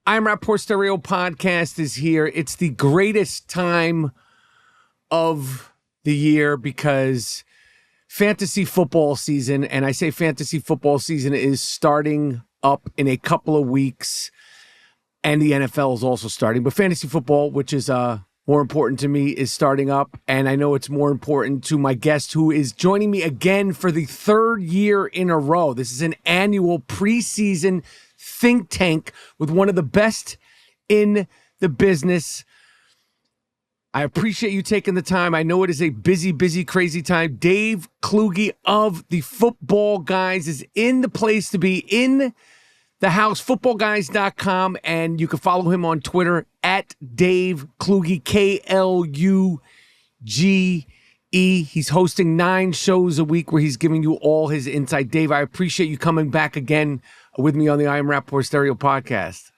I Am Rapaport Stereo podcast is here. It's the greatest time of the year because fantasy football season, and I say fantasy football season, is starting up in a couple of weeks, and the NFL is also starting. But fantasy football, which is more important to me, is starting up, and I know it's more important to my guest who is joining me again for the third year in a row. This is an annual preseason think tank with one of the best in the business. I appreciate you taking the time. I know it is a busy, crazy time. Dave Kluge of the Football Guys is in the place to be, in the house, footballguys.com, and you can follow him on Twitter at Dave Kluge, Kluge. He's hosting 9 shows a week where he's giving you all his insight. Dave, I appreciate you coming back again with me on the I Am Rapaport Stereo podcast.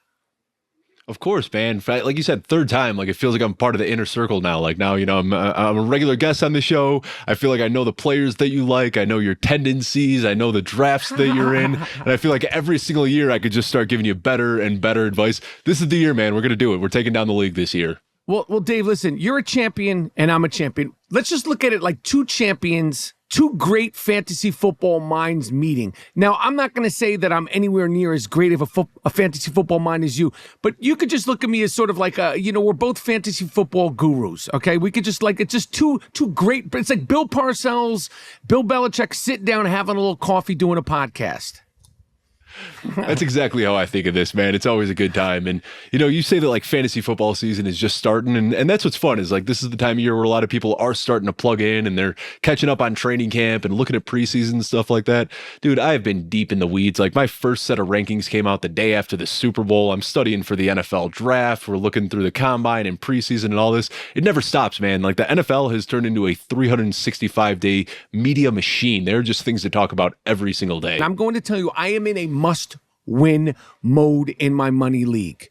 Of course, man. Like you said, third time. Like, it feels like I'm part of the inner circle now. Like, now, I'm a regular guest on the show. I feel like I know the players that you like. I know your tendencies. I know the drafts that you're in. And I feel like every single year I could just start giving you better and better advice. This is the year, man. We're going to do it. We're taking down the league this year. Well, Dave, listen, you're a champion and I'm a champion. Let's just look at it like two champions, two great fantasy football minds meeting. Now, I'm not going to say that I'm anywhere near as great of a fantasy football mind as you, but you could just look at me as sort of like we're both fantasy football gurus, okay? We could just it's just two great, it's like Bill Parcells, Bill Belichick sitting down having a little coffee doing a podcast. That's exactly how I think of this, man. It's always a good time. And, you say that like fantasy football season is just starting. And that's what's fun is like this is the time of year where a lot of people are starting to plug in and they're catching up on training camp and looking at preseason and stuff like that. Dude, I have been deep in the weeds. Like my first set of rankings came out the day after the Super Bowl. I'm studying for the NFL draft. We're looking through the combine and preseason and all this. It never stops, man. Like the NFL has turned into a 365-day media machine. There are just things to talk about every single day. And I'm going to tell you, I am in a must-win mode in my money league.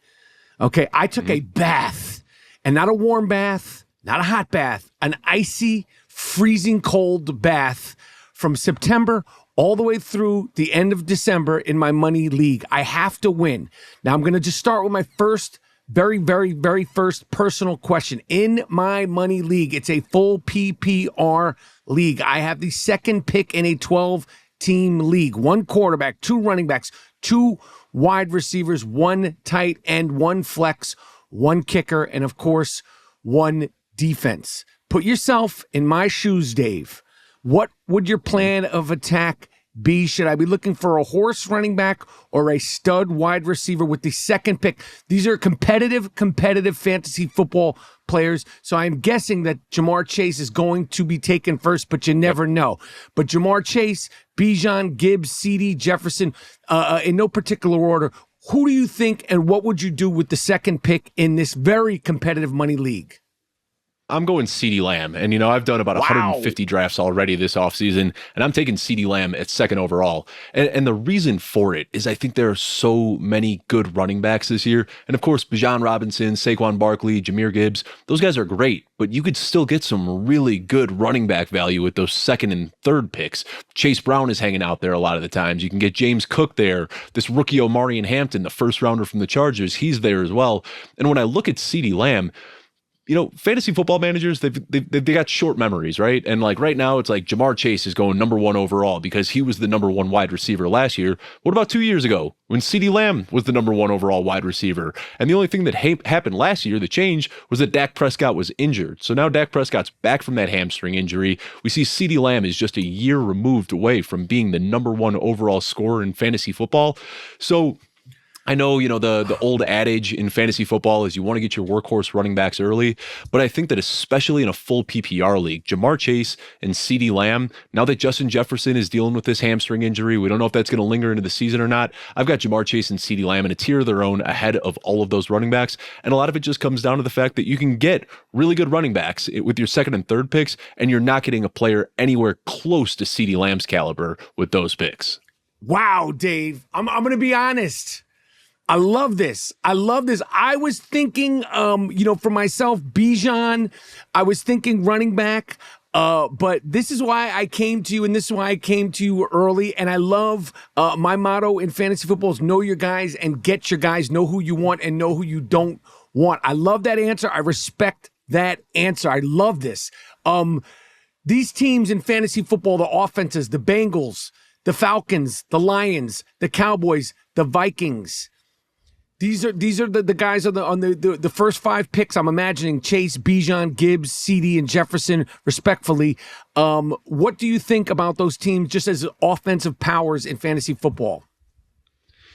Okay, I took a bath, and not a warm bath, not a hot bath, an icy, freezing cold bath from September all the way through the end of December in my money league. I have to win. Now, I'm going to just start with my first, very first personal question. In my money league, it's a full PPR league. I have the second pick in a 12-team league. 1 quarterback, 2 running backs, 2 wide receivers, 1 tight end, 1 flex, 1 kicker, and of course, 1 defense. Put yourself in my shoes, Dave. What would your plan of attack be? Should I be looking for a horse running back or a stud wide receiver with the second pick? These are competitive fantasy football players, so I'm guessing that Jamar Chase is going to be taken first, but you never know. But Jamar Chase, Bijan, Gibbs, CD, Jefferson, in no particular order, who do you think and what would you do with the second pick in this very competitive money league? I'm going CeeDee Lamb, and I've done about 150 drafts already this offseason, and I'm taking CeeDee Lamb at second overall. And the reason for it is I think there are so many good running backs this year. And of course, Bijan Robinson, Saquon Barkley, Jahmyr Gibbs, those guys are great, but you could still get some really good running back value with those second and third picks. Chase Brown is hanging out there a lot of the times. You can get James Cook there. This rookie Omarion Hampton, the first rounder from the Chargers, he's there as well. And when I look at CeeDee Lamb, fantasy football managers, they got short memories, right? And like right now, it's like Jamar Chase is going number 1 overall because he was the number 1 wide receiver last year. What about 2 years ago when CeeDee Lamb was the number 1 overall wide receiver? And the only thing that happened last year, the change, was that Dak Prescott was injured. So now Dak Prescott's back from that hamstring injury. We see CeeDee Lamb is just a year removed away from being the number 1 overall scorer in fantasy football. So I know, the old adage in fantasy football is you want to get your workhorse running backs early, but I think that especially in a full PPR league, Jamar Chase and CeeDee Lamb, now that Justin Jefferson is dealing with this hamstring injury, we don't know if that's going to linger into the season or not. I've got Jamar Chase and CeeDee Lamb in a tier of their own ahead of all of those running backs, and a lot of it just comes down to the fact that you can get really good running backs with your second and third picks, and you're not getting a player anywhere close to CeeDee Lamb's caliber with those picks. Wow, Dave, I'm going to be honest. I love this. I was thinking, for myself, Bijan. I was thinking running back. But this is why I came to you, and this is why I came to you early. And I love my motto in fantasy football is know your guys and get your guys. Know who you want and know who you don't want. I love that answer. I respect that answer. I love this. These teams in fantasy football, the offenses, the Bengals, the Falcons, the Lions, the Cowboys, the Vikings. These are the guys on the first 5 picks. I'm imagining Chase, Bijan, Gibbs, CD, and Jefferson, respectfully. What do you think about those teams just as offensive powers in fantasy football?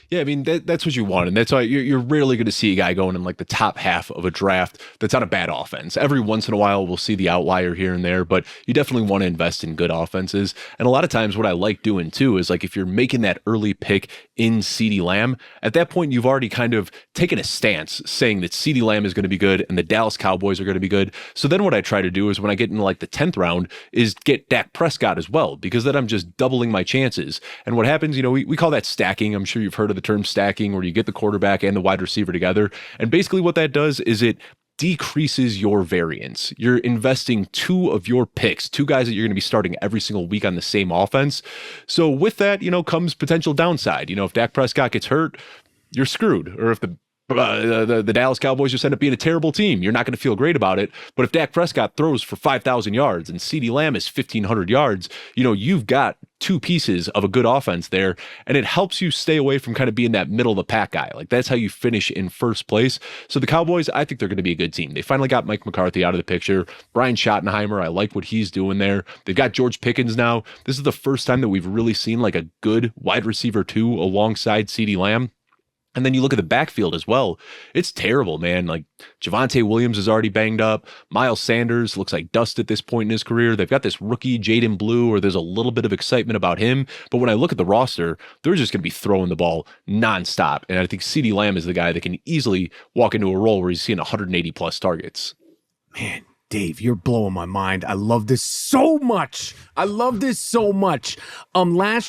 Yeah, I mean, that's what you want. And that's why you're rarely going to see a guy going in like the top half of a draft that's on a bad offense. Every once in a while, we'll see the outlier here and there, but you definitely want to invest in good offenses. And a lot of times what I like doing too is like if you're making that early pick in CeeDee Lamb, at that point, you've already kind of taken a stance saying that CeeDee Lamb is going to be good and the Dallas Cowboys are going to be good. So then what I try to do is when I get into like the 10th round is get Dak Prescott as well, because then I'm just doubling my chances. And what happens, we call that stacking. I'm sure you've heard of the term stacking, where you get the quarterback and the wide receiver together. And basically what that does is it decreases your variance. You're investing 2 of your picks, 2 guys that you're going to be starting every single week on the same offense. So with that, comes potential downside. If Dak Prescott gets hurt, you're screwed. Or if the Dallas Cowboys just end up being a terrible team, you're not going to feel great about it. But if Dak Prescott throws for 5,000 yards and CeeDee Lamb is 1,500 yards, you've got 2 pieces of a good offense there, and it helps you stay away from kind of being that middle of the pack guy. Like that's how you finish in first place. So the Cowboys, I think they're going to be a good team. They finally got Mike McCarthy out of the picture. Brian Schottenheimer, I like what he's doing there. They've got George Pickens now. This is the first time that we've really seen like a good wide receiver 2 alongside CeeDee Lamb. And then you look at the backfield as well. It's terrible, man. Like Javonte Williams is already banged up. Miles Sanders looks like dust at this point in his career. They've got this rookie, Jaden Blue, or there's a little bit of excitement about him. But when I look at the roster, they're just going to be throwing the ball nonstop. And I think CeeDee Lamb is the guy that can easily walk into a role where he's seeing 180 plus targets. Man, Dave, you're blowing my mind. I love this so much. Last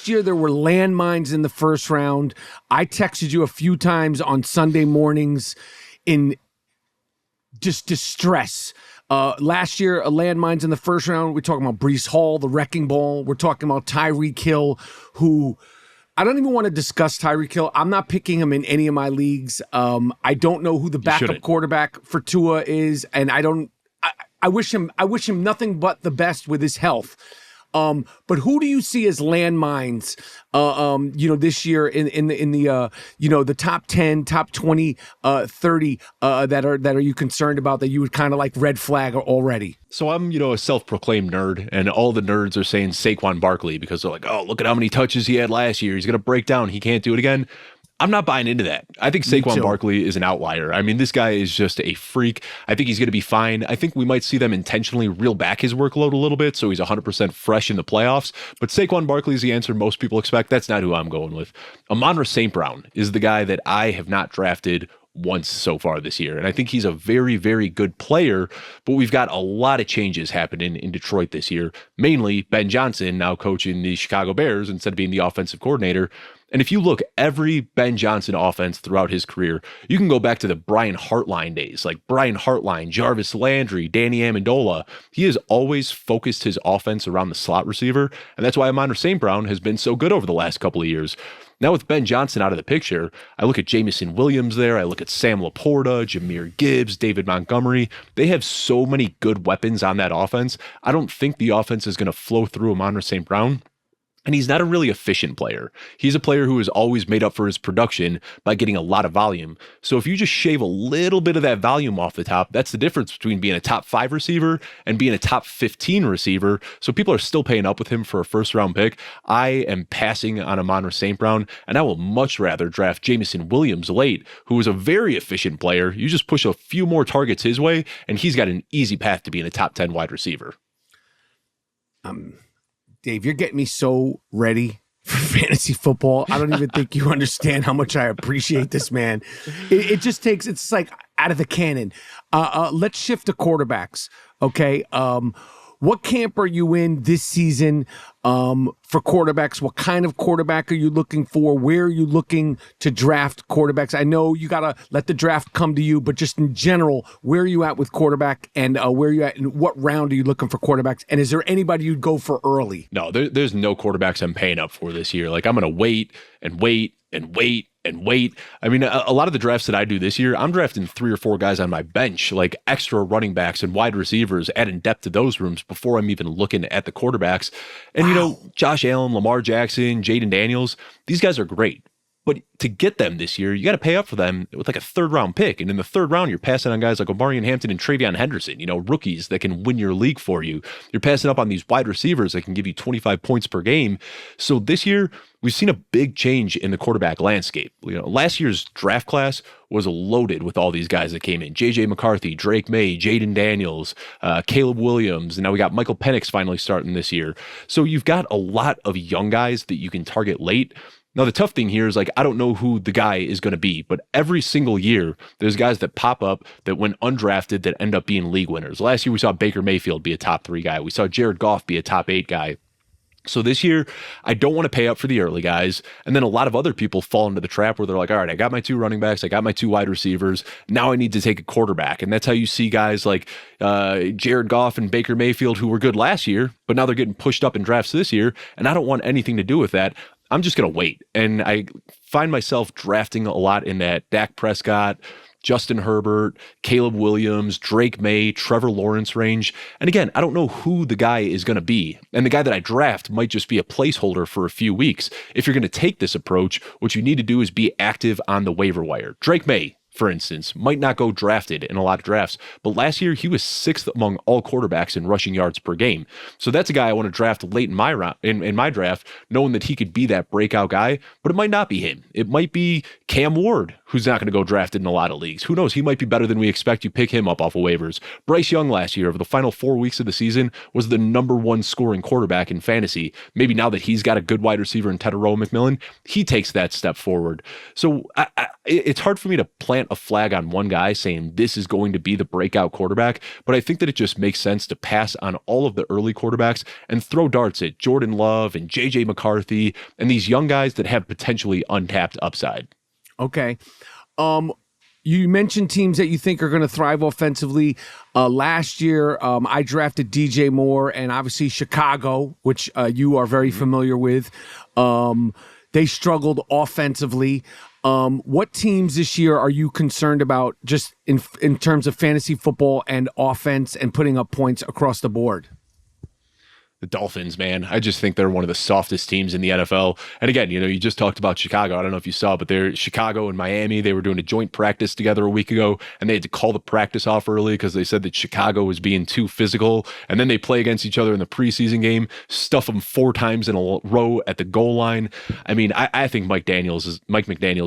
year, there were landmines in the first round. I texted you a few times on Sunday mornings in just distress. Last year, landmines in the first round. We're talking about Breece Hall, the wrecking ball. We're talking about Tyreek Hill, who I don't even want to discuss Tyreek Hill. I'm not picking him in any of my leagues. I don't know who the backup quarterback for Tua is, and I wish him nothing but the best with his health. But who do you see as landmines, this year in the top 10, top 20, 30, that are you concerned about that you would kind of like red flag already? So I'm, a self-proclaimed nerd, and all the nerds are saying Saquon Barkley because they're like, oh, look at how many touches he had last year. He's going to break down. He can't do it again. I'm not buying into that. I think Saquon Barkley is an outlier. I mean, this guy is just a freak. I think he's going to be fine. I think we might see them intentionally reel back his workload a little bit so he's 100% fresh in the playoffs. But Saquon Barkley is the answer most people expect. That's not who I'm going with. Amon-Ra St. Brown is the guy that I have not drafted once so far this year. And I think he's a very, very good player, but we've got a lot of changes happening in Detroit this year. Mainly Ben Johnson now coaching the Chicago Bears instead of being the offensive coordinator. And if you look every Ben Johnson offense throughout his career, you can go back to the Brian Hartline days, like Brian Hartline, Jarvis Landry, Danny Amendola. He has always focused his offense around the slot receiver, and that's why Amon-Ra St. Brown has been so good over the last couple of years. Now with Ben Johnson out of the picture, I look at Jamison Williams there, I look at Sam Laporta, Jahmyr Gibbs, David Montgomery. They have so many good weapons on that offense. I don't think the offense is going to flow through Amon-Ra St. Brown. And he's not a really efficient player. He's a player who has always made up for his production by getting a lot of volume. So if you just shave a little bit of that volume off the top, that's the difference between being a top 5 receiver and being a top 15 receiver. So people are still paying up with him for a first round pick. I am passing on Amon-Ra St. Brown, and I will much rather draft Jamison Williams late, who is a very efficient player. You just push a few more targets his way, and he's got an easy path to being a top 10 wide receiver. Dave, you're getting me so ready for fantasy football. I don't even think you understand how much I appreciate this, man. It just takes, it's like out of the cannon. Let's shift to quarterbacks, okay? What camp are you in this season for quarterbacks? What kind of quarterback are you looking for? Where are you looking to draft quarterbacks? I know you got to let the draft come to you, but just in general, where are you at with quarterback, and where are you at, and what round are you looking for quarterbacks? And is there anybody you'd go for early? No, there's no quarterbacks I'm paying up for this year. Like, I'm going to wait and wait and wait and wait. I mean, a lot of the drafts that I do this year, I'm drafting 3 or 4 guys on my bench, like extra running backs and wide receivers, adding depth to those rooms before I'm even looking at the quarterbacks. And, you know, Josh Allen, Lamar Jackson, Jaden Daniels, these guys are great. But to get them this year, you got to pay up for them with like a 3rd-round pick. And in the 3rd round, you're passing on guys like Omarion Hampton and Travion Henderson, you know, rookies that can win your league for you. You're passing up on these wide receivers that can give you 25 points per game. So this year, we've seen a big change in the quarterback landscape. You know, last year's draft class was loaded with all these guys that came in. J.J. McCarthy, Drake May, Jaden Daniels, Caleb Williams, and now we got Michael Penix finally starting this year. So you've got a lot of young guys that you can target late. Now, the tough thing here is, like, I don't know who the guy is going to be, but every single year, there's guys that pop up that went undrafted that end up being league winners. Last year, we saw Baker Mayfield be a top 3 guy. We saw Jared Goff be a top 8 guy. So this year, I don't want to pay up for the early guys. And then a lot of other people fall into the trap where they're like, all right, I got my 2 running backs, I got my 2 wide receivers. Now I need to take a quarterback. And that's how you see guys like Jared Goff and Baker Mayfield, who were good last year, but now they're getting pushed up in drafts this year. And I don't want anything to do with that. I'm just going to wait. And I find myself drafting a lot in that Dak Prescott, Justin Herbert, Caleb Williams, Drake May, Trevor Lawrence range. And again, I don't know who the guy is going to be. And the guy that I draft might just be a placeholder for a few weeks. If you're going to take this approach, what you need to do is be active on the waiver wire. Drake May, for instance, might not go drafted in a lot of drafts, but last year he was 6th among all quarterbacks in rushing yards per game. So that's a guy I want to draft late in my round, in my draft, knowing that he could be that breakout guy, but it might not be him. It might be Cam Ward, who's not going to go drafted in a lot of leagues. Who knows? He might be better than we expect. You pick him up off of waivers. Bryce Young last year, over the final 4 weeks of the season, was the #1 scoring quarterback in fantasy. Maybe now that he's got a good wide receiver in Tedero McMillan, he takes that step forward. So it's hard for me to plant a flag on one guy saying this is going to be the breakout quarterback, but I think that it just makes sense to pass on all of the early quarterbacks and throw darts at Jordan Love and J.J. McCarthy and these young guys that have potentially untapped upside. Okay. You mentioned teams that you think are going to thrive offensively. Last year, I drafted DJ Moore and obviously Chicago, which you are very familiar with. They struggled offensively. What teams this year are you concerned about just in terms of fantasy football and offense and putting up points across the board? The Dolphins, man. I just think they're one of the softest teams in the NFL. And again, you know, you just talked about Chicago. I don't know if you saw, but they're Chicago and Miami. They were doing a joint practice together a week ago, and they had to call the practice off early because they said that Chicago was being too physical. And then they play against each other in the preseason game, stuff them 4 times in a row at the goal line. I mean, I think Mike McDaniels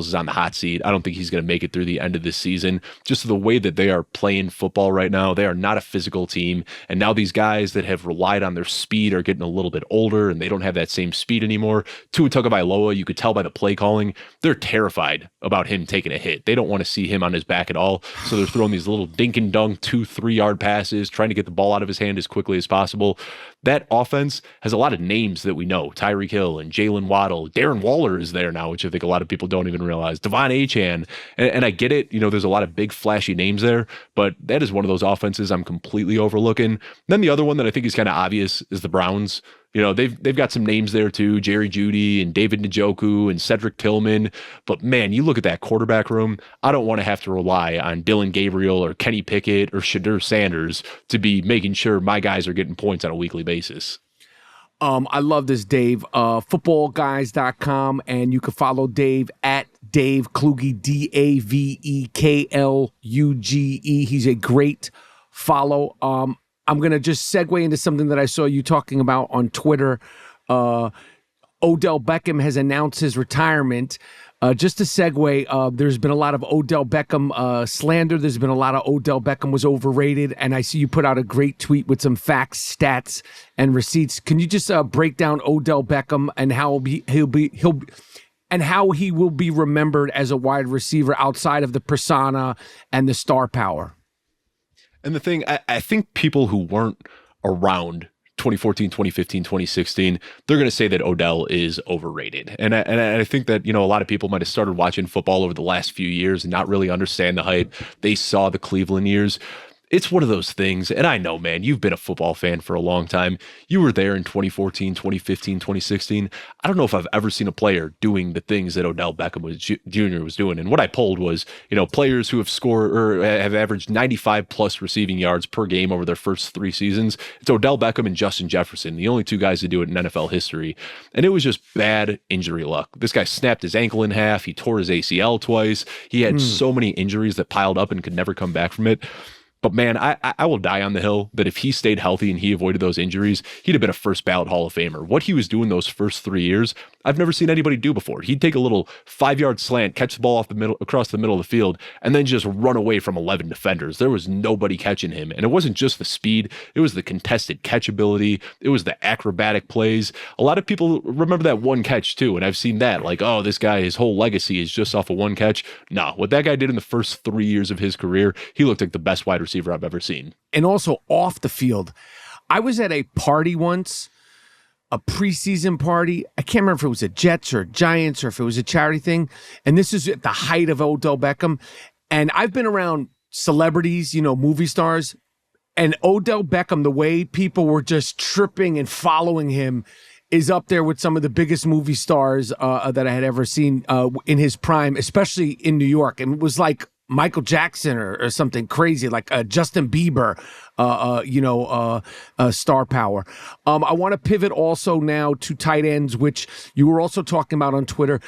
is on the hot seat. I don't think he's going to make it through the end of this season. Just the way that they are playing football right now, they are not a physical team. And now these guys that have relied on their speed are getting a little bit older and they don't have that same speed anymore. Tua Tagovailoa, you could tell by the play calling, they're terrified about him taking a hit. They don't want to see him on his back at all. So they're throwing these little dink and dunk 2-3 yard passes, trying to get the ball out of his hand as quickly as possible. That offense has a lot of names that we know. Tyreek Hill and Jalen Waddle. Darren Waller is there now, which I think a lot of people don't even realize. Devon Achane. And I get it. You know, there's a lot of big flashy names there, but that is one of those offenses I'm completely overlooking. Then the other one that I think is kind of obvious is the Browns. You know, they've got some names there too, Jerry Jeudy and David Njoku and Cedric Tillman. But man, you look at that quarterback room, I don't want to have to rely on Dylan Gabriel or Kenny Pickett or Shadur Sanders to be making sure my guys are getting points on a weekly basis. I love this, Dave. Footballguys.com, and you can follow Dave at Dave Kluge, DAVEKLUGE. He's a great follow. I'm going to just segue into something that I saw you talking about on Twitter. Odell Beckham has announced his retirement. Just to segue, there's been a lot of Odell Beckham slander. There's been a lot of Odell Beckham was overrated. And I see you put out a great tweet with some facts, stats, and receipts. Can you just break down Odell Beckham and how he will be remembered as a wide receiver outside of the persona and the star power? And the thing, I think people who weren't around 2014, 2015, 2016, they're going to say that Odell is overrated. And I think that, a lot of people might have started watching football over the last few years and not really understand the hype. They saw the Cleveland years. It's one of those things, and I know, man, you've been a football fan for a long time. You were there in 2014, 2015, 2016. I don't know if I've ever seen a player doing the things that Odell Beckham Jr. was doing. And what I pulled was, players who have scored or have averaged 95 plus receiving yards per game over their first 3 seasons. It's Odell Beckham and Justin Jefferson, the only 2 guys to do it in NFL history. And it was just bad injury luck. This guy snapped his ankle in half. He tore his ACL twice. He had so many injuries that piled up and could never come back from it. But man, I will die on the hill that if he stayed healthy and he avoided those injuries, he'd have been a first ballot Hall of Famer. What he was doing those first 3 years, I've never seen anybody do before. He'd take a little 5-yard slant, catch the ball across the middle of the field, and then just run away from 11 defenders. There was nobody catching him. And it wasn't just the speed, it was the contested catch ability, it was the acrobatic plays. A lot of people remember that one catch too, and I've seen that, like, oh, this guy, his whole legacy is just off of one catch. No, what that guy did in the first 3 years of his career, he looked like the best wide receiver I've ever seen. And also off the field. I was at a party once, a preseason party. I can't remember if it was a Jets or Giants or if it was a charity thing. And this is at the height of Odell Beckham. And I've been around celebrities, movie stars. And Odell Beckham, the way people were just tripping and following him is up there with some of the biggest movie stars that I had ever seen in his prime, especially in New York. And it was like Michael Jackson or something crazy, like Justin Bieber, star power. I want to pivot also now to tight ends, which you were also talking about on Twitter.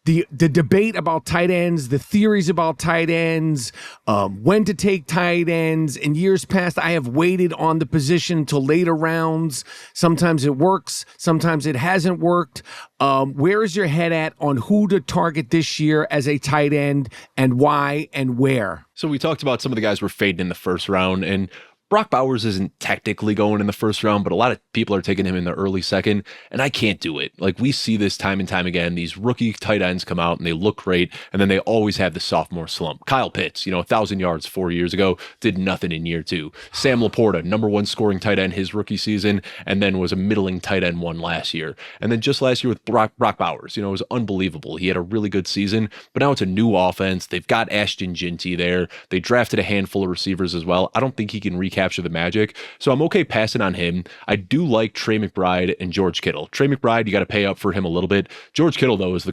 The debate about tight ends, the theories about tight ends, when to take tight ends. In years past, I have waited on the position until later rounds. Sometimes it works. Sometimes it hasn't worked. Where is your head at on who to target this year as a tight end and why and where? So we talked about some of the guys we're fading in the first round, and Brock Bowers isn't technically going in the first round, but a lot of people are taking him in the early second, and I can't do it. Like, we see this time and time again. These rookie tight ends come out and they look great, and then they always have the sophomore slump. Kyle Pitts, 1,000 yards 4 years ago, did nothing in year 2. Sam Laporta, number 1 scoring tight end his rookie season, and then was a middling tight end 1 last year. And then just last year with Brock Bowers, it was unbelievable. He had a really good season, but now it's a new offense. They've got Ashton Ginty there. They drafted a handful of receivers as well. I don't think he can recapture the magic, so I'm okay passing on him. I do like Trey McBride and George Kittle. Trey McBride, you got to pay up for him a little bit. George Kittle, though, is the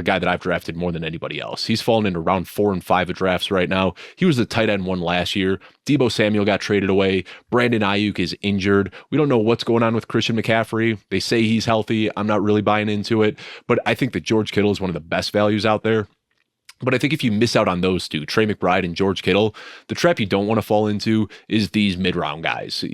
guy that I've drafted more than anybody else. He's fallen into round 4 and 5 of drafts right now. He was the tight end 1 last year. Deebo Samuel got traded away. Brandon Ayuk is injured. We don't know what's going on with Christian McCaffrey. They say he's healthy. I'm not really buying into it, but I think that George Kittle is one of the best values out there. But I think if you miss out on those two, Trey McBride and George Kittle, the trap you don't want to fall into is these mid-round guys. Sam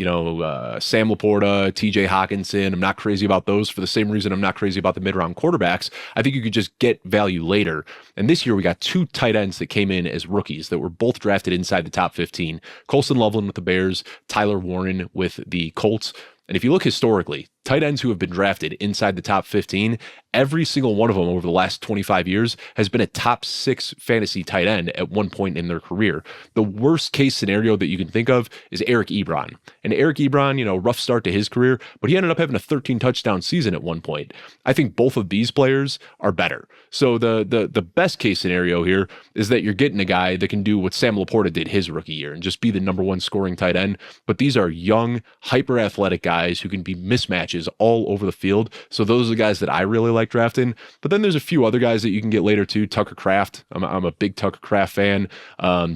Laporta, TJ Hawkinson. I'm not crazy about those for the same reason I'm not crazy about the mid-round quarterbacks. I think you could just get value later. And this year we got 2 tight ends that came in as rookies that were both drafted inside the top 15. Colson Loveland with the Bears, Tyler Warren with the Colts. And if you look historically, tight ends who have been drafted inside the top 15, every single one of them over the last 25 years has been a top 6 fantasy tight end at one point in their career. The worst case scenario that you can think of is Eric Ebron. And Eric Ebron, rough start to his career, but he ended up having a 13 touchdown season at one point. I think both of these players are better. So the best case scenario here is that you're getting a guy that can do what Sam Laporta did his rookie year and just be the number 1 scoring tight end. But these are young, hyper athletic guys who can be mismatches all over the field. So those are the guys that I really like drafting. But then there's a few other guys that you can get later too. Tucker Kraft. I'm a big Tucker Kraft fan.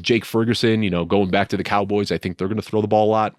Jake Ferguson, going back to the Cowboys, I think they're going to throw the ball a lot.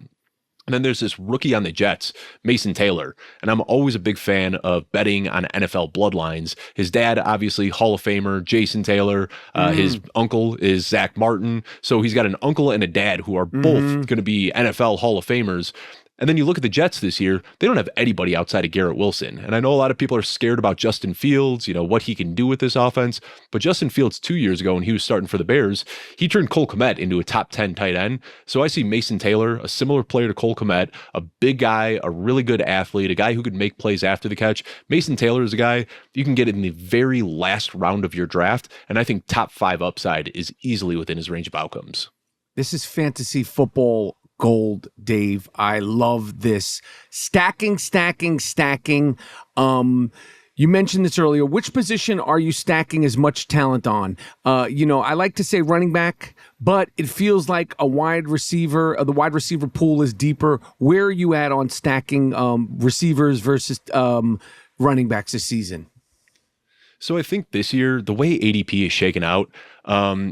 And then there's this rookie on the Jets, Mason Taylor. And I'm always a big fan of betting on NFL bloodlines. His dad, obviously, Hall of Famer, Jason Taylor. His uncle is Zach Martin. So he's got an uncle and a dad who are both going to be NFL Hall of Famers. And then you look at the Jets this year, they don't have anybody outside of Garrett Wilson. And I know a lot of people are scared about Justin Fields, what he can do with this offense. But Justin Fields 2 years ago when he was starting for the Bears, he turned Cole Kmet into a top 10 tight end. So I see Mason Taylor, a similar player to Cole Kmet, a big guy, a really good athlete, a guy who could make plays after the catch. Mason Taylor is a guy you can get in the very last round of your draft. And I think top 5 upside is easily within his range of outcomes. This is fantasy football gold, Dave. I love this. Stacking. You mentioned this earlier. Which position are you stacking as much talent on? I like to say running back, but it feels like a wide receiver. The wide receiver pool is deeper. Where are you at on stacking receivers versus running backs this season? So I think this year, the way ADP is shaken out,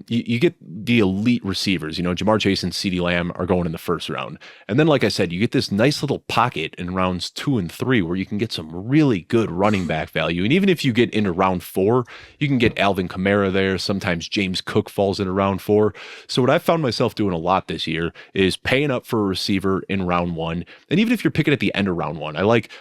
you get the elite receivers. Jamar Chase and CeeDee Lamb are going in the first round. And then, like I said, you get this nice little pocket in rounds 2 and 3 where you can get some really good running back value. And even if you get into round 4, you can get Alvin Kamara there. Sometimes James Cook falls into round 4. So what I found myself doing a lot this year is paying up for a receiver in round 1. And even if you're picking at the end of round 1, I like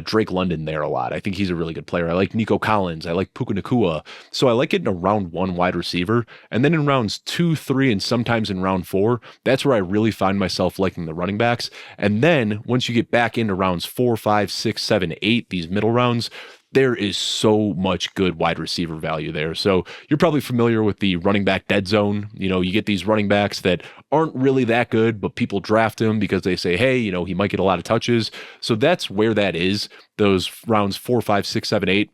Drake London there a lot. I think he's a really good player. I like Nico Collins. I like Puka Nacua. So I like getting a round 1 wide receiver. And then in rounds 2, 3, and sometimes in round 4, that's where I really find myself liking the running backs. And then once you get back into rounds 4, 5, 6, 7, 8, these middle rounds, there is so much good wide receiver value there. So you're probably familiar with the running back dead zone. You get these running backs that aren't really that good, but people draft him because they say, hey, he might get a lot of touches. So that's where that is, those rounds 4, 5, 6, 7, 8.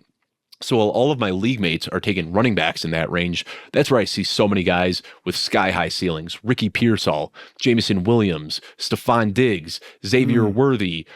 So while all of my league mates are taking running backs in that range, that's where I see so many guys with sky-high ceilings. Ricky Pearsall, Jameson Williams, Stephon Diggs, Xavier Worthy,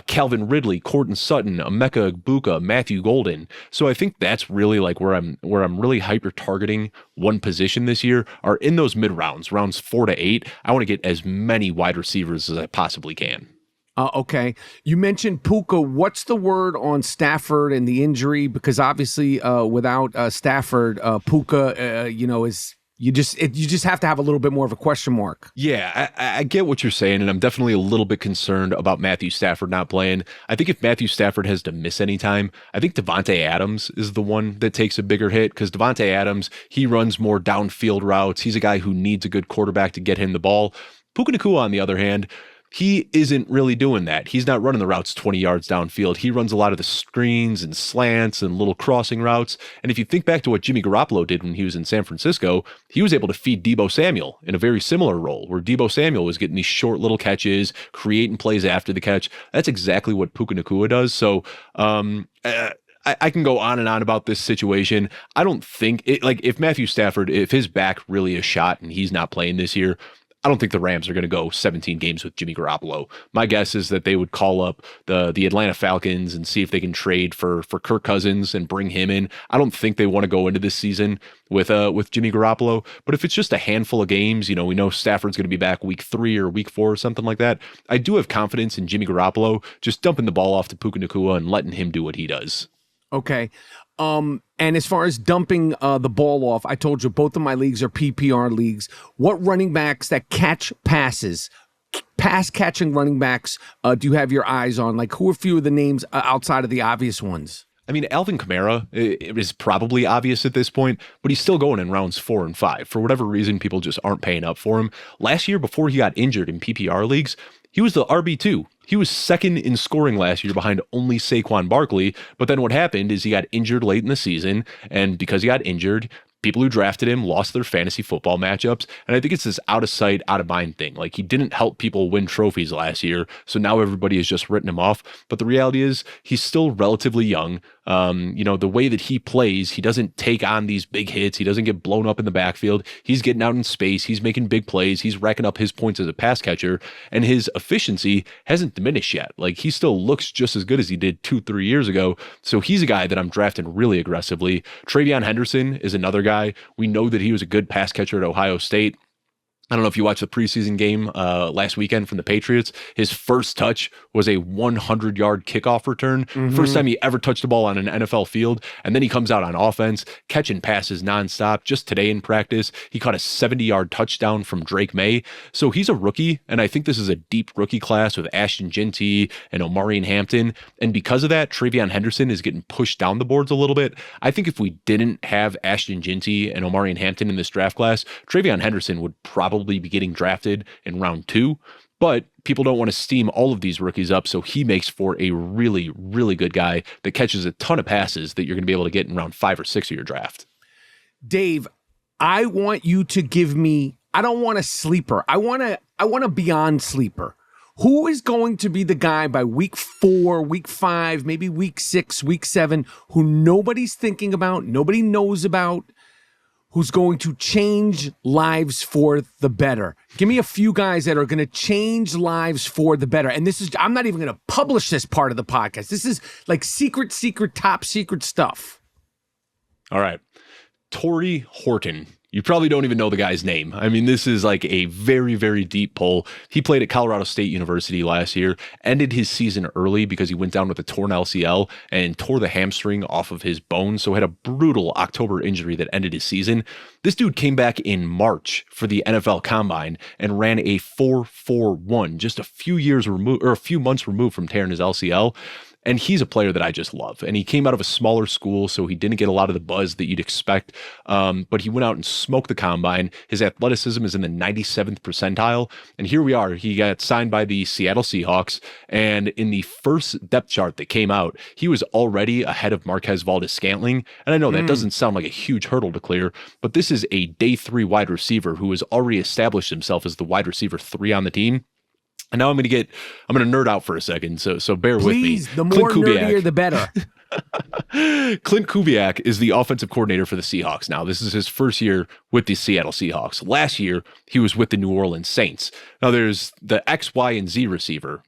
Calvin Ridley, Courtland Sutton, Emeka Egbuka, Matthew Golden. So I think that's really like where I'm really hyper-targeting one position this year are in those mid-rounds, rounds 4 to 8. I want to get as many wide receivers as I possibly can. Okay. You mentioned Puka. What's the word on Stafford and the injury? Because obviously, without Stafford, Puka, is you just have to have a little bit more of a question mark. Yeah, I get what you're saying, and I'm definitely a little bit concerned about Matthew Stafford not playing. I think if Matthew Stafford has to miss any time, I think Devontae Adams is the one that takes a bigger hit because Devontae Adams, he runs more downfield routes. He's a guy who needs a good quarterback to get him the ball. Puka Nacua, on the other hand, he isn't really doing that. He's not running the routes 20 yards downfield. He runs a lot of the screens and slants and little crossing routes. And if you think back to what Jimmy Garoppolo did when he was in San Francisco, he was able to feed Deebo Samuel in a very similar role where Deebo Samuel was getting these short little catches, creating plays after the catch. That's exactly what Puka Nacua does. So, I can go on and on about this situation. I don't think if Matthew Stafford, if his back really is shot and he's not playing this year, I don't think the Rams are going to go 17 games with Jimmy Garoppolo. My guess is that they would call up the Atlanta Falcons and see if they can trade for Kirk Cousins and bring him in. I don't think they want to go into this season with Jimmy Garoppolo. But if it's just a handful of games, we know Stafford's going to be back week 3 or week 4 or something like that. I do have confidence in Jimmy Garoppolo just dumping the ball off to Puka Nacua and letting him do what he does. Okay. And as far as dumping the ball off, I told you both of my leagues are PPR leagues. What running backs that catch passes, pass catching running backs, do you have your eyes on? Like, who are a few of the names outside of the obvious ones? I mean, Alvin Kamara is probably obvious at this point, but he's still going in rounds 4 and 5. For whatever reason, people just aren't paying up for him. Last year, before he got injured in PPR leagues, he was the RB2. He was second in scoring last year behind only Saquon Barkley. But then what happened is he got injured late in the season. And because he got injured, people who drafted him lost their fantasy football matchups. And I think it's this out of sight, out of mind thing. Like, he didn't help people win trophies last year. So now everybody has just written him off. But the reality is he's still relatively young. The way that he plays, he doesn't take on these big hits. He doesn't get blown up in the backfield. He's getting out in space. He's making big plays. He's racking up his points as a pass catcher, and his efficiency hasn't diminished yet. Like, he still looks just as good as he did 2-3 years ago. So he's a guy that I'm drafting really aggressively. TreVeyon Henderson is another guy. We know that he was a good pass catcher at Ohio State. I don't know if you watched the preseason game last weekend from the Patriots. His first touch was a 100-yard kickoff return. First time he ever touched the ball on an NFL field. And then he comes out on offense, catching passes nonstop. Just today in practice, he caught a 70-yard touchdown from Drake May. So he's a rookie, and I think this is a deep rookie class with Ashton Jeanty and Omarion Hampton. And because of that, TreVeyon Henderson is getting pushed down the boards a little bit. I think if we didn't have Ashton Jeanty and Omarion Hampton in this draft class, TreVeyon Henderson would probably be getting drafted in round 2, but people don't want to steam all of these rookies up, so he makes for a really, really good guy that catches a ton of passes that you're going to be able to get in round 5 or 6 of your draft. Dave, I want you to give me I don't want a sleeper. I want a beyond sleeper. Who is going to be the guy by week 4, week 5, maybe week 6, week 7, who nobody's thinking about, nobody knows about, who's going to change lives for the better? Give me a few guys that are going to change lives for the better. And this is, I'm not even going to publish this part of the podcast. This is like secret, top secret stuff. All right. Torrey Horton. You probably don't even know the guy's name. I mean, this is like a very, very deep pull. He played at Colorado State University last year, ended his season early because he went down with a torn LCL and tore the hamstring off of his bone. So had a brutal October injury that ended his season. This dude came back in March for the NFL Combine and ran a 4.41, just a few months removed from tearing his LCL. And he's a player that I just love. And he came out of a smaller school, so he didn't get a lot of the buzz that you'd expect. But he went out and smoked the combine. His athleticism is in the 97th percentile. And here we are. He got signed by the Seattle Seahawks. And in the first depth chart that came out, he was already ahead of Marquez Valdes-Scantling. And I know that doesn't sound like a huge hurdle to clear, but this is a day 3 wide receiver who has already established himself as the wide receiver 3 on the team. And now I'm going to nerd out for a second, so bear with me. Please, the more nerdier, the better. Clint Kubiak is the offensive coordinator for the Seahawks now. This is his first year with the Seattle Seahawks. Last year, he was with the New Orleans Saints. Now, there's the X, Y, and Z receiver.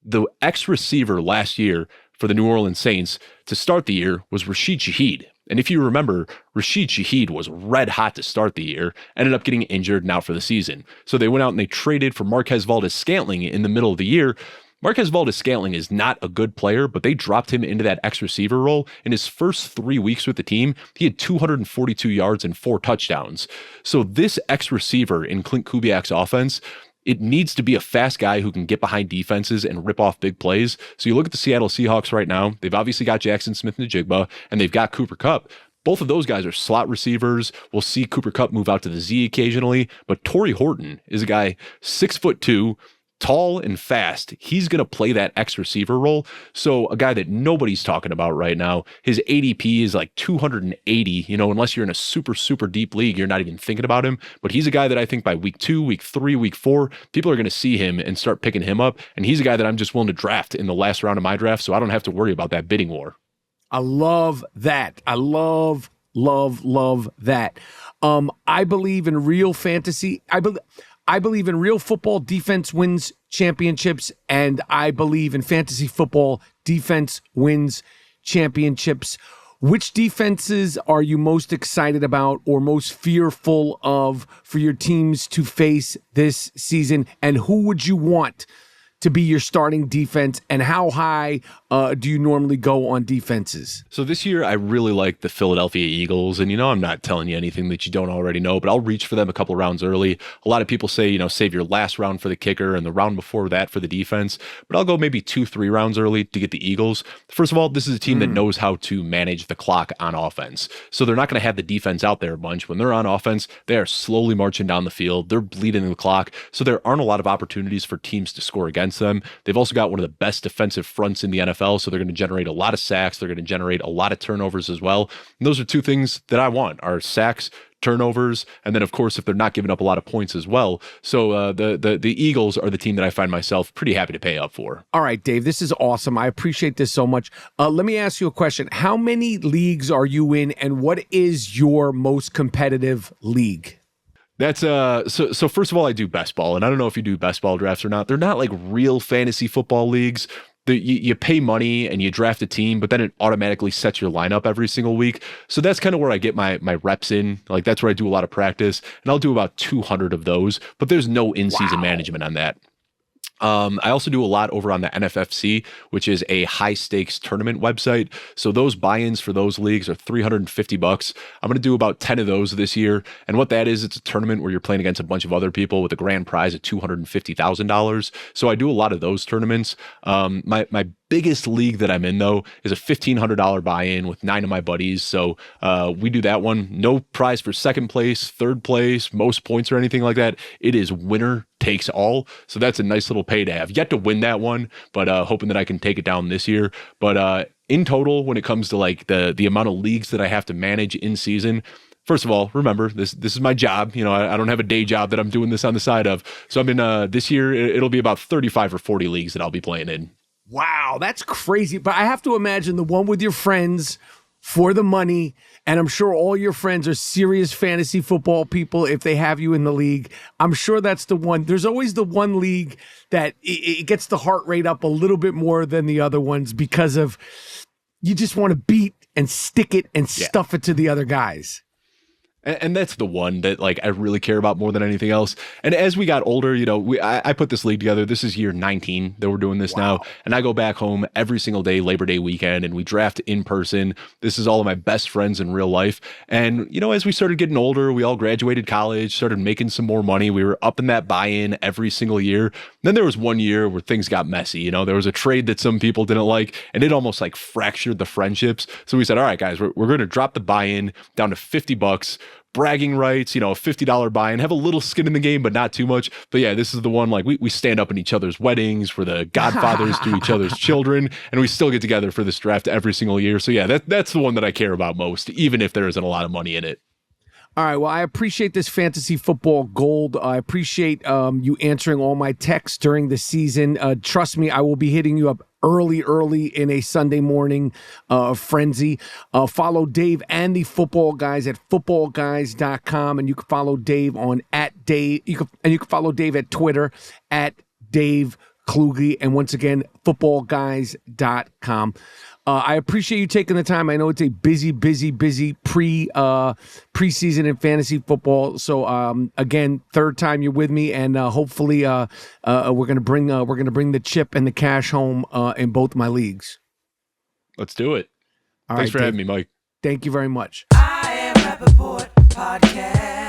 The X receiver last year for the New Orleans Saints to start the year was Rashid Shaheed. And if you remember, Rashid Shaheed was red hot to start the year, ended up getting injured and out for the season. So they went out and they traded for Marquez Valdes-Scantling in the middle of the year. Marquez Valdes-Scantling is not a good player, but they dropped him into that X receiver role. In his first 3 weeks with the team, he had 242 yards and 4 touchdowns. So this X receiver in Clint Kubiak's offense, it needs to be a fast guy who can get behind defenses and rip off big plays. So you look at the Seattle Seahawks right now, they've obviously got Jackson Smith-Njigba, and they've got Cooper Kupp. Both of those guys are slot receivers. We'll see Cooper Kupp move out to the Z occasionally, but Torrey Horton is a guy 6'2", tall and fast. He's going to play that X receiver role. So a guy that nobody's talking about right now, his ADP is like 280, unless you're in a super, super deep league, you're not even thinking about him. But he's a guy that I think by week 2, week 3, week 4, people are going to see him and start picking him up. And he's a guy that I'm just willing to draft in the last round of my draft. So I don't have to worry about that bidding war. I love that. I love that. I believe in real fantasy. I believe in real football, defense wins championships, and I believe in fantasy football, defense wins championships. Which defenses are you most excited about or most fearful of for your teams to face this season? And who would you want to be your starting defense, and how high do you normally go on defenses? So this year, I really like the Philadelphia Eagles, and I'm not telling you anything that you don't already know, but I'll reach for them a couple rounds early. A lot of people say, save your last round for the kicker and the round before that for the defense, but I'll go maybe 2-3 rounds early to get the Eagles. First of all, this is a team that knows how to manage the clock on offense, so they're not going to have the defense out there a bunch. When they're on offense, they are slowly marching down the field. They're bleeding the clock, so there aren't a lot of opportunities for teams to score against them. They've also got one of the best defensive fronts in the NFL, so they're going to generate a lot of sacks. They're going to generate a lot of turnovers as well. And those are two things that I want, are sacks, turnovers, and then, of course, if they're not giving up a lot of points as well. So the Eagles are the team that I find myself pretty happy to pay up for. All right, Dave, this is awesome. I appreciate this so much. Let me ask you a question. How many leagues are you in, and what is your most competitive league? That's so first of all, I do best ball, and I don't know if you do best ball drafts or not. They're not like real fantasy football leagues. You pay money and you draft a team, but then it automatically sets your lineup every single week. So that's kind of where I get my reps in. Like, that's where I do a lot of practice, and I'll do about 200 of those, but there's no in-season management on that. I also do a lot over on the NFFC, which is a high stakes tournament website. So those buy-ins for those leagues are $350. I'm going to do about 10 of those this year. And what that is, it's a tournament where you're playing against a bunch of other people with a grand prize of $250,000. So I do a lot of those tournaments. My biggest league that I'm in, though, is a $1,500 buy-in with 9 of my buddies. So we do that one. No prize for second place, third place, most points or anything like that. It is winner takes all. So that's a nice little pay to have. Yet to win that one, but hoping that I can take it down this year. But in total, when it comes to like the amount of leagues that I have to manage in season, first of all, remember this is my job. I don't have a day job that I'm doing this on the side of. So I'm in this year, it'll be about 35 or 40 leagues that I'll be playing in. Wow, that's crazy. But I have to imagine the one with your friends for the money, and I'm sure all your friends are serious fantasy football people if they have you in the league. I'm sure that's the one. There's always the one league that it gets the heart rate up a little bit more than the other ones because of you just want to beat and stick it and stuff it to the other guys. And that's the one that I really care about more than anything else. And as we got older, I put this league together. This is year 19 that we're doing this now. And I go back home every single day, Labor Day weekend, and we draft in person. This is all of my best friends in real life. And, as we started getting older, we all graduated college, started making some more money. We were up in that buy-in every single year. Then there was one year where things got messy. There was a trade that some people didn't like, and it almost fractured the friendships. So we said, all right, guys, we're going to drop the buy-in down to $50. Bragging rights, a $50 buy-in, have a little skin in the game, but not too much. But yeah, this is the one, we stand up in each other's weddings, we're the godfathers to each other's children, and we still get together for this draft every single year. So yeah, that's the one that I care about most, even if there isn't a lot of money in it. All right. Well, I appreciate this fantasy football gold. I appreciate you answering all my texts during the season. Trust me, I will be hitting you up early in a Sunday morning frenzy. Follow Dave and the football guys at footballguys.com, and you can follow Dave on @Dave. You can follow Dave at Twitter @Dave Kluge, and once again, footballguys.com. I appreciate you taking the time. I know it's a busy preseason in fantasy football. So again, third time you're with me, and hopefully we're gonna bring the chip and the cash home in both my leagues. Let's do it. Thanks for having me, Mike. Thank you very much. I Am Rapaport Podcast.